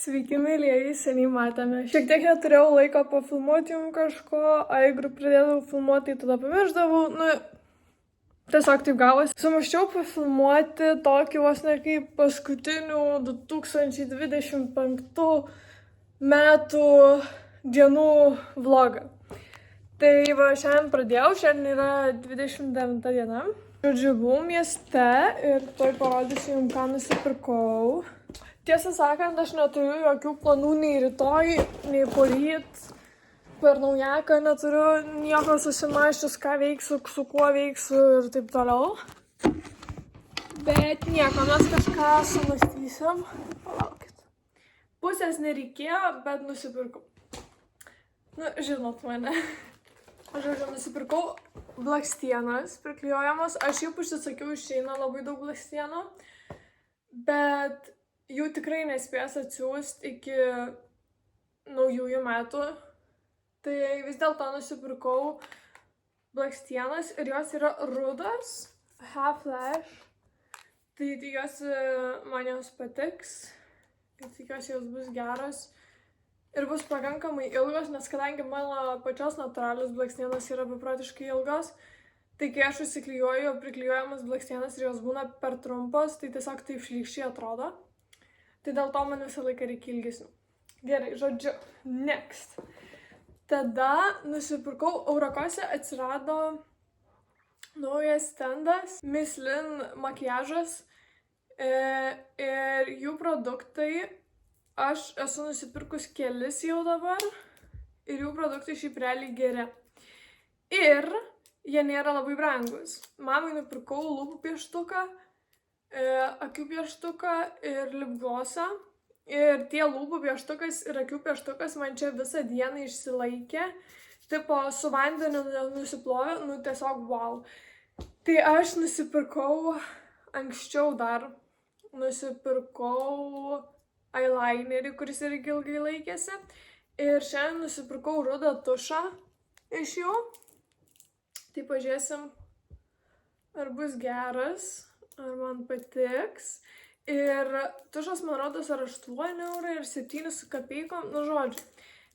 Sveiki, mėlyjeji, seniai matėme. Šiek tiek neturėjau laiko pafilmuoti jums kažko, o jeigu pradėdavau filmuoti, tai tada pamiršdavau, tiesiog taip gavosi. Sumąsčiau pafilmuoti tokį vos ne kaip paskutinių 2025 metų dienų vlogą. Tai va, šiandien pradėjau, šiandien yra 29 diena. Žodžiu, buvau mieste ir tuoj parodysiu jums, ką nusipirkau. Tiesą sakant, aš neturiu jokių planų nei rytoj, nei poryt. Per naujaką neturiu nieko susimąsčius, ką veiksiu, su kuo veiksiu ir taip toliau. Bet nieko, mes kažką sumąstysim. Palaukit. Pusės nereikėjo, bet nusipirkau. Žinot mane. Žodžiu, nusipirkau blakstienas priklijuojamos. Aš jau užsisakiau, išeina labai daug blakstienų. Bet jų tikrai nespės atsiųsti iki naujųjų metų. Tai vis dėlto nusipirkau blakstienas ir jos yra rudos, half flash. Tai tikiuosi man jos patiks. Ir tikiuosi jos bus geros. Ir bus pakankamai ilgos, nes kadangi mano pačios natūralios blakstienos yra beprotiškai ilgos, tai kai aš užsiklijuoju priklijuojamas blakstienas ir jos būna per trumpos, tai tiesiog taip šlykščiai atrodo. Tai dėl to man visą laiką reikia ilgesnių. Gerai, žodžiu, next. Tada nusipirkau, Aurokose atsirado naujas stendas, Miss Lin makiažas ir jų produktai. Aš esu nusipirkus kelis jau dabar ir jų produktai šiaip realiai geri. Ir jie nėra labai brangus. Mamai nupirkau lūpų pieštuką, akių pieštuką ir lipglosą. Ir tie lūpų pieštukas ir akių pieštukas man čia visą dieną išsilaikė. Tipo, su vandeniu nusiplovė, tiesiog wow. Tai aš nusipirkau anksčiau dar. Nusipirkau eyelinerį, kuris irgi ilgai laikėsi. Ir šiandien nusipirkau rudą tušą iš jų. Tai pažiūrėsim, ar bus geras, ar man patiks. Ir tušas, man rodos, ar 8 eurai ir 7 su kapeikom. Žodžiu,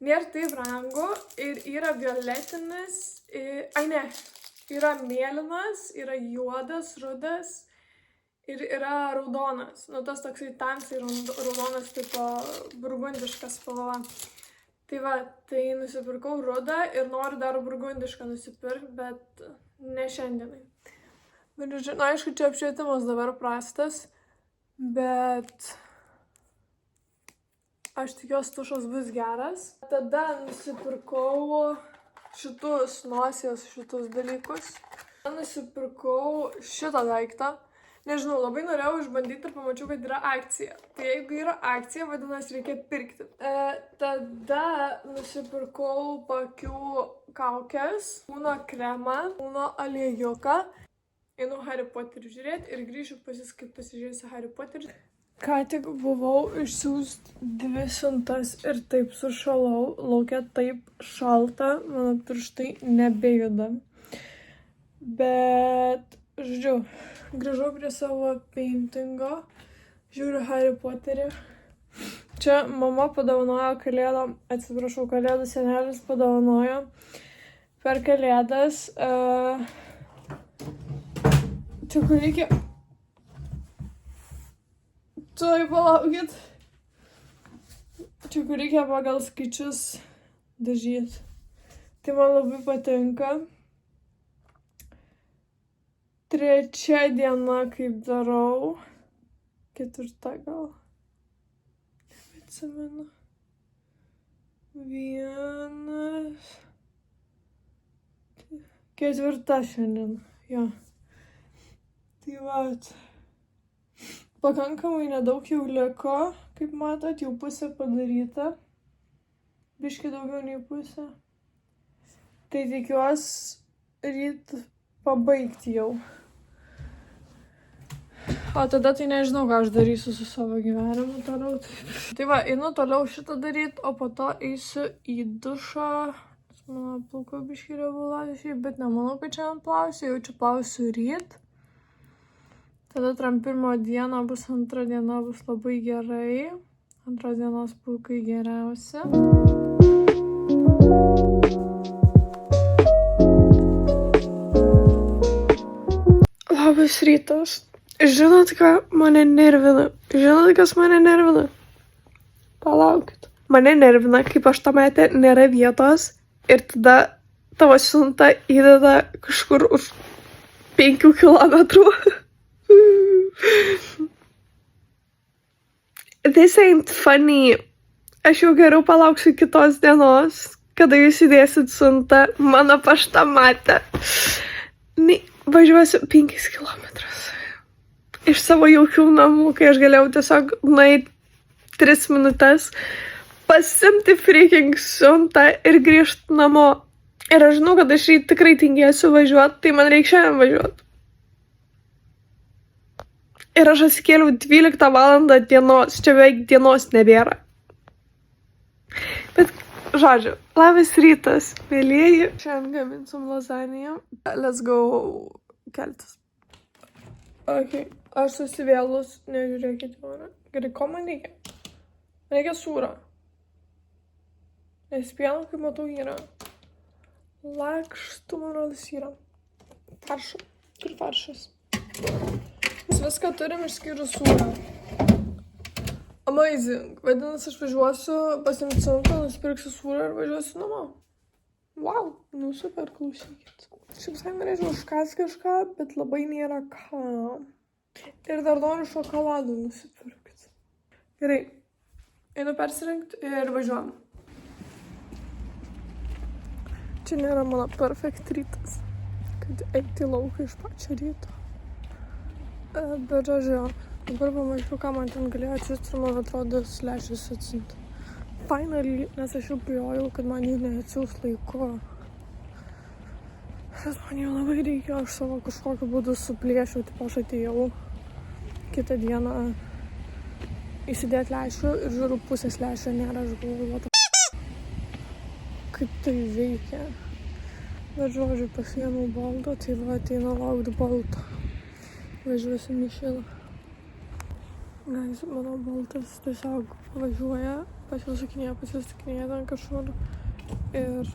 nėra tai brangu ir yra violetinis, yra mėlynas, yra juodas, rudas. Ir yra raudonas, tas toksai tamsiai raudonas, tipo burgundiškas spalva. Tai va, tai nusipirkau rudą ir noriu dar burgundišką nusipirkti, bet ne šiandienai. Bet, aišku, čia apšvietimas dabar prastas, bet aš tikiuosi tušas bus geras. Tada nusipirkau šitus nosies, šitus dalykus. Nusipirkau šitą daiktą. Nežinau, labai norėjau išbandyti ir pamačiau, kad yra akcija. Tai jeigu yra akcija, vadinasi, reikia pirkti. Tada nusipirkau paakių kaukės, kūno kremą, kūno aliejuką. Einu Harry Potterį žiūrėti ir grįšiu pasižiūrėsiu Harry Potterį. Ką tik buvau išsiųsti 2 siuntas ir taip sušalau. Lauke taip šalta, mano pirštai nebejuda. Bet, žodžiu, grįžau prie savo paintingo, žiūriu Harry Potterį. Čia mama padovanojo kalėdų senelis padovanojo per kalėdas. Čia kur reikia... Tuoj palaukit. Čia kur reikia pagal skaičius dažyti. Tai man labai patinka. 3 diena, kaip darau. 4 gal. Nebeatsimenu. 1. 4 šiandien. Jo. Tai vat. Pakankamai nedaug jau liko. Kaip matot, jau pusė padaryta. Biškį daugiau nei pusė. Tai tikiuosi ryt pabaigti jau. O tada tai nežinau, ką aš darysiu su savo gyvenimu toliau. Tai va, einu toliau šitą daryti, o po to eisiu į dušą. Mano plaukai biškį reguliuoja, bet nemanau, kad šiandien plausiu, jaučiu plausiu ryt. Tada 1 dieną bus, 2 diena bus labai gerai. Antros dienos pulkai geriausia. Labas rytas. Žinot, ką mane nervina? Žinot, kas mane nervina? Palaukit. Mane nervina, kaip aš pamatė, nėra vietos ir tada tavo siunta įdeda kažkur už 5 kilometrų. This ain't funny. Aš jau geriau palauksiu kitos dienos, kada jūs įdėsit siuntą mano paštamate. Važiuosiu 5 kilometrus. Iš savo jaukių namų, kai aš galėjau tiesiog nueiti 3 minutės, pasimti freaking siuntą ir grįžti namo. Ir aš žinau, kad aš tikrai tingėsiu važiuoti, tai man reikia šiandien važiuoti. Ir aš atsikėliau 12 valandą dienos, čia beveik dienos nebėra. Bet, žodžiu, labas rytas, mėlieji. Šiandien gaminsim lazaniją. Let's go keltis. Ok, aš susivėlus, nežiūrėkite mane. Gerai, ko man reikia? Man reikia sūro. Nes pieno, kaip matau, yra. Lakštų, man rodos, yra. Faršų. Kur faršas? Mes viską turim išskyrus sūrą. Amazing. Vadinasi, aš važiuosiu pasimti siuntą, nusipirksiu sūrą ir važiuosiu namo. Wow, nu super, klausykit. Šiaip visai norėčiau užkąsti kažką, bet labai nėra ką. Ir dar noriu šokoladų nusipirkti. Gerai, einu persirengti ir važiuojam. Čia nėra mano perfect rytas, kad eiti į lauką iš pačio ryto. Bet žodžiu, dabar pamačiau, ką man ten galėjo atsiųsti ir man atrodo slešis atsiunti. Finally, nes aš jau bijojau, kad man jį neatsiūs laiku. Bet man jau labai reikėjo, aš savo kažkokiu būdu suplėšiau, tipo aš atėjau kitą dieną įsidėti lęšių ir žiūriu, pusės lęšio nėra, aš galvoju, kaip tai veikia. Bet žodžiu, pasiėmiau baldą, tai va ateina laukti baldą. Važiuosiu Mišilą. Guys, mano baltas tiesiog važiuoja, pasisukinėja ten kažkur. Ir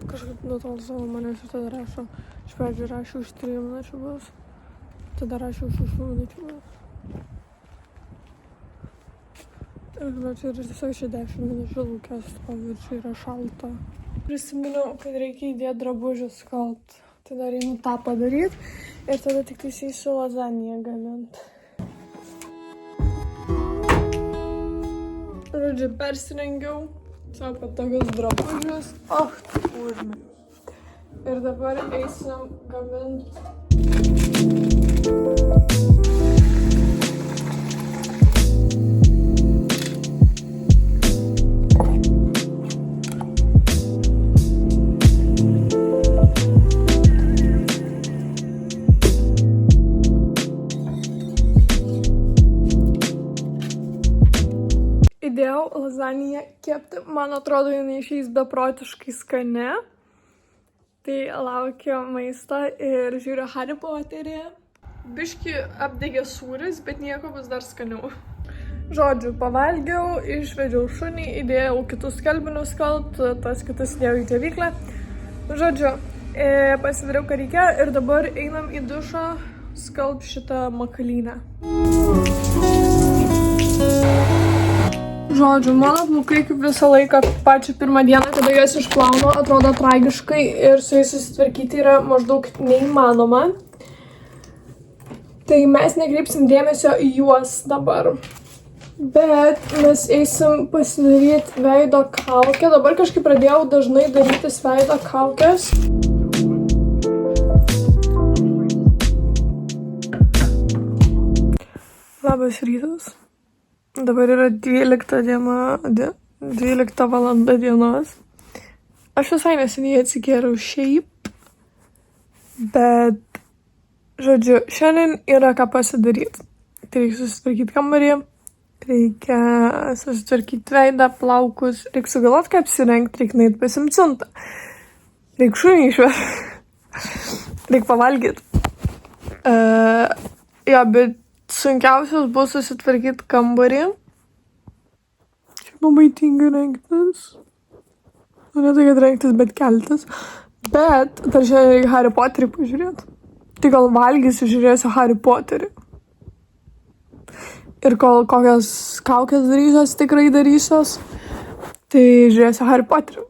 kažkaip nutol savo manęs ir tada rašo, iš pradžių rašau už 3 minučių bus, tada rašau už 6 minučių bus. Ir tiesiog čia 10 minučių laukės, paviršiai yra šalta. Prisiminiau, kad reikia įdėti drabužius kalt, tai dar einu tą padaryti ir tada tik eisiu lazaniją gaminti. Žodžiu, persirengiau. Savo patogius drabužius. Užmė. Ir dabar eisim gaminti. Įdėjau lazaniją kepti. Man atrodo, jinai išeis beprotiškai skani. Tai laukiu maisto ir žiūriu Harry Potterį. Biški apdegė sūris, bet nieko bus dar skaniau. Žodžiu, pavalgiau, išvedžiau šunį, įdėjau kitus skalbinius kalt, tas kitas įdėjau į džiovyklę. Žodžiu, pasidariau, ką reikia ir dabar einam į dušą skalb šitą makalynę. Žodžiu, mano plaukai kaip visą laiką pačią pirmą dieną, kada juos išplaunu, atrodo tragiškai ir su jais susitvarkyti yra maždaug neįmanoma. Tai mes nekreipsim dėmesio į juos dabar. Bet mes eisim pasidaryti veido kaukę. Dabar kažkaip pradėjau dažnai darytis veido kaukės. Labas rytas. Dabar yra 12 valanda dienos. Aš visai neseniai atsikėliau šiaip, bet, žodžiu, šiandien yra ką pasidaryti. Tai reikia susitvarkyti kambarį, reikia susitvarkyti veidą, plaukus, reikia sugalvoti, kaip apsirengti, reikia nueiti pasimti siuntą. Reikia šunį išvesti, reikia pavalgyti. Jo, bet sunkiausias bus susitvarkyti kambarį, labai tingiu rengtis. Nu, ne tai, kad rengtis, bet keltis. Bet dar šiandien Harry Potterį pažiūrėti. Tai gal valgysiu, žiūrėsiu Harry Potterį. Ir kol kokias kaukės darysios, tikrai darysios, tai žiūrėsiu Harry Potterį.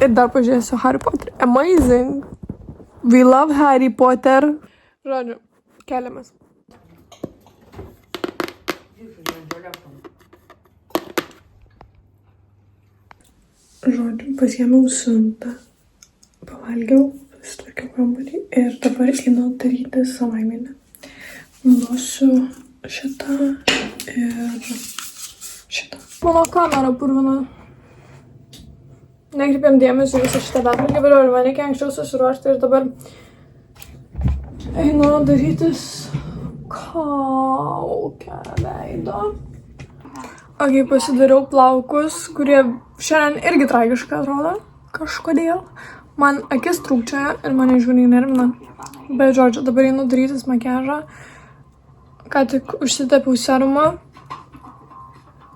Ir dar pažiūrėsiu Harry Potterį. Amazing. We love Harry Potter. Žodžiu, keliamės. Žodžiu, pasiėmiau siuntą. Pavalgiau, pasitvarkiau kambarį ir dabar einu daryti savaiminę. Nuosiu šitą ir šitą. Mano kamera purvina. Nekreipiam dėmesį visą šitą betvarkę, bet man reikia anksčiau susiruošti ir dabar einu darytis kaukę veido. Ok, pasidariau plaukus, kurie šiandien irgi tragiškai atrodo. Kažkodėl. Man akis trūkčioja ir mane žiūri nervina. Bet, žodžiu, dabar einu darytis makiažą. Ką tik užsitepiau serumą.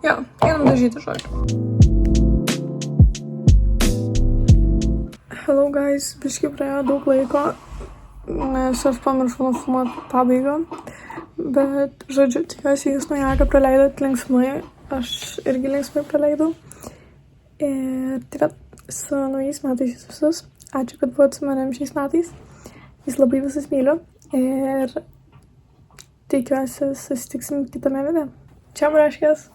Jo, einam dažyti, žodžiu. Hello guys, biškai praėjo daug laiko, nes aš pamiršau nufilmuoti pabaigą. Bet, žodžiu, tikiuosi jūs naujaką praleidot linksmai. Aš irgi linksmai praleidau. Ir tai va, su naujais metais jūs visus. Ačiū, kad buvot su manim šiais metais. Jūs labai visus myliu. Ir tikiuosi susitiksim kitame video. Čia braškės.